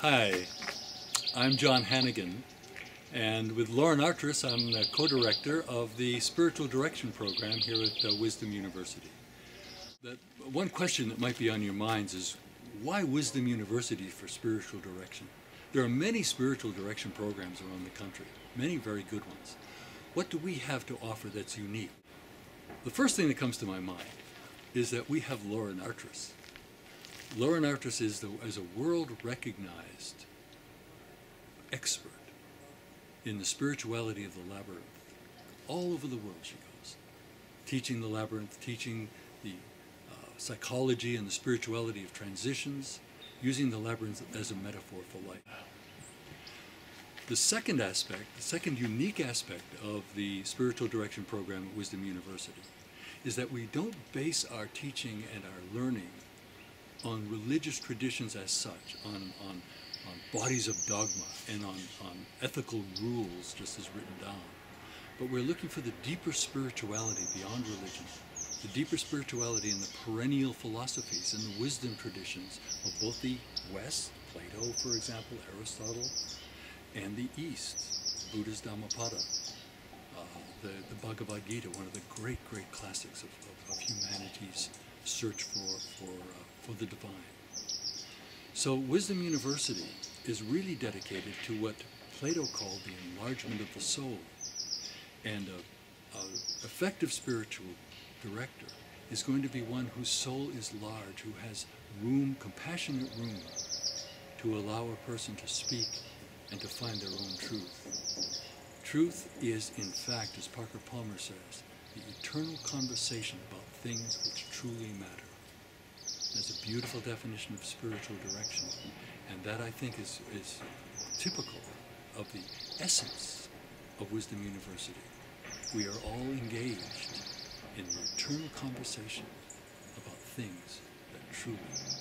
Hi, I'm John Hanagan, and with Lauren Artris, I'm the co-director of the Spiritual Direction program here at Wisdom University. One question that might be on your minds is, why Wisdom University for spiritual direction? There are many spiritual direction programs around the country, many very good ones. What do we have to offer that's unique? The first thing that comes to my mind is that we have Lauren Artris. Lauren Artris is a world-recognized expert in the spirituality of the labyrinth. All over the world she goes, teaching the labyrinth, teaching the psychology and the spirituality of transitions, using the labyrinth as a metaphor for life. The second aspect, the second unique aspect of the spiritual direction program at Wisdom University is that we don't base our teaching and our learning on religious traditions as such, on bodies of dogma and on ethical rules just as written down. But we're looking for the deeper spirituality beyond religion, the deeper spirituality in the perennial philosophies and the wisdom traditions of both the West, Plato, for example, Aristotle, and the East, Buddha's Dhammapada, the Bhagavad Gita, one of the great classics of humanity's search for the divine. So Wisdom University is really dedicated to what Plato called the enlargement of the soul. And an effective spiritual director is going to be one whose soul is large, who has room, compassionate room, to allow a person to speak and to find their own truth. Truth is, in fact, as Parker Palmer says, the eternal conversation about things which truly matter. That's a beautiful definition of spiritual direction, and that, I think, is typical of the essence of Wisdom University. We are all engaged in the eternal conversation about things that truly matter.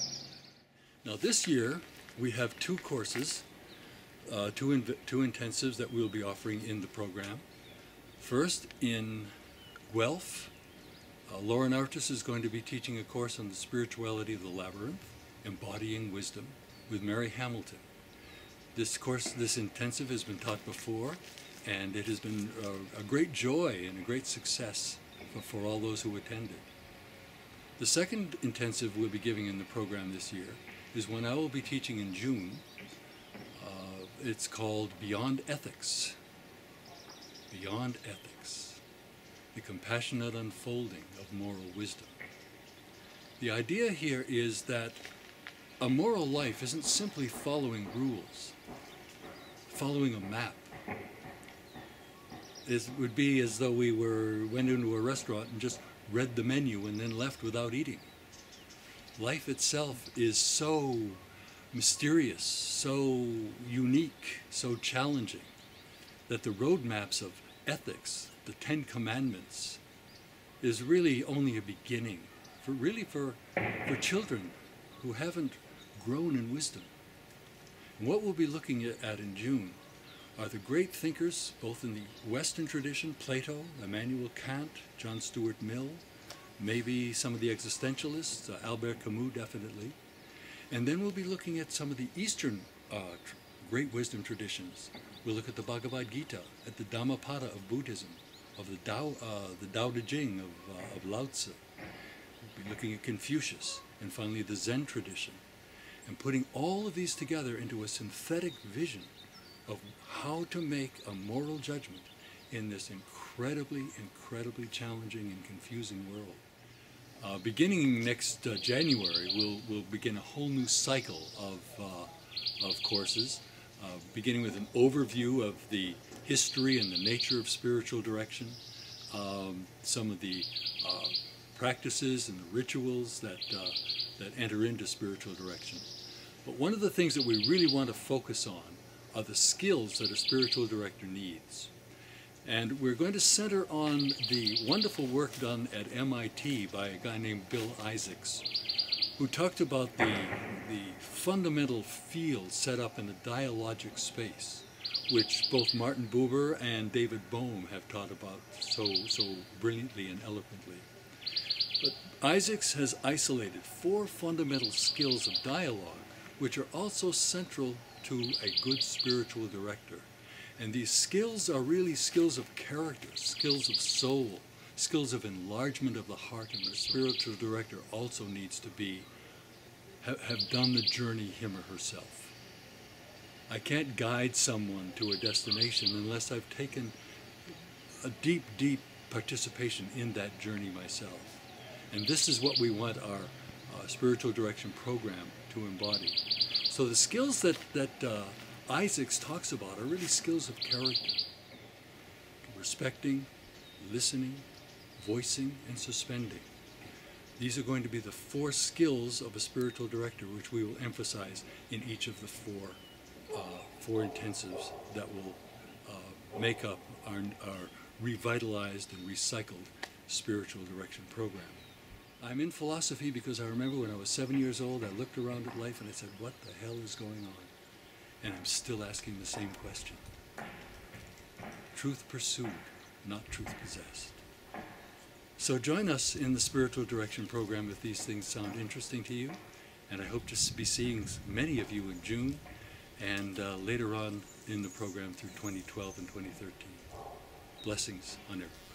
Now, this year we have two courses, two intensives that we'll be offering in the program. First, in Guelph, Lauren Artris is going to be teaching a course on the spirituality of the labyrinth, embodying wisdom, with Mary Hamilton. This intensive has been taught before, and it has been a great joy and a great success for all those who attended. The second intensive we'll be giving in the program this year is one I will be teaching in June. It's called Beyond Ethics. Beyond Ethics, the compassionate unfolding of moral wisdom. The idea here is that a moral life isn't simply following rules, following a map. It would be as though we went into a restaurant and just read the menu and then left without eating. Life itself is so mysterious, so unique, so challenging, that the roadmaps of ethics, the 10 Commandments, is really only a beginning for children who haven't grown in wisdom. And what we'll be looking at in June are the great thinkers, both in the Western tradition, Plato, Immanuel Kant, John Stuart Mill, maybe some of the existentialists, Albert Camus definitely. And then we'll be looking at some of the Eastern great wisdom traditions. We'll look at the Bhagavad Gita, at the Dhammapada of Buddhism, of the Tao Te Ching of Lao Tzu. We'll be looking at Confucius, and finally the Zen tradition, and putting all of these together into a synthetic vision of how to make a moral judgment in this incredibly challenging and confusing world. Beginning next January, we'll begin a whole new cycle of courses, beginning with an overview of the history and the nature of spiritual direction, some of the practices and the rituals that enter into spiritual direction. But one of the things that we really want to focus on are the skills that a spiritual director needs. And we're going to center on the wonderful work done at MIT by a guy named Bill Isaacs, who talked about the fundamental field set up in a dialogic space, which both Martin Buber and David Bohm have taught about so brilliantly and eloquently. But Isaacs has isolated 4 fundamental skills of dialogue which are also central to a good spiritual director. And these skills are really skills of character, skills of soul, skills of enlargement of the heart, and the spiritual director also needs to have done the journey him or herself. I can't guide someone to a destination unless I've taken a deep, deep participation in that journey myself. And this is what we want our spiritual direction program to embody. So the skills that Isaacs talks about are really skills of character. Respecting, listening, voicing, and suspending. These are going to be the 4 skills of a spiritual director, which we will emphasize in each of the four intensives that will make up our revitalized and recycled spiritual direction program. I'm in philosophy because I remember when I was 7 years old, I looked around at life and I said, what the hell is going on? And I'm still asking the same question. Truth pursued, not truth possessed. So join us in the spiritual direction program if these things sound interesting to you. And I hope to be seeing many of you in June and later on in the program through 2012 and 2013. Blessings on everyone.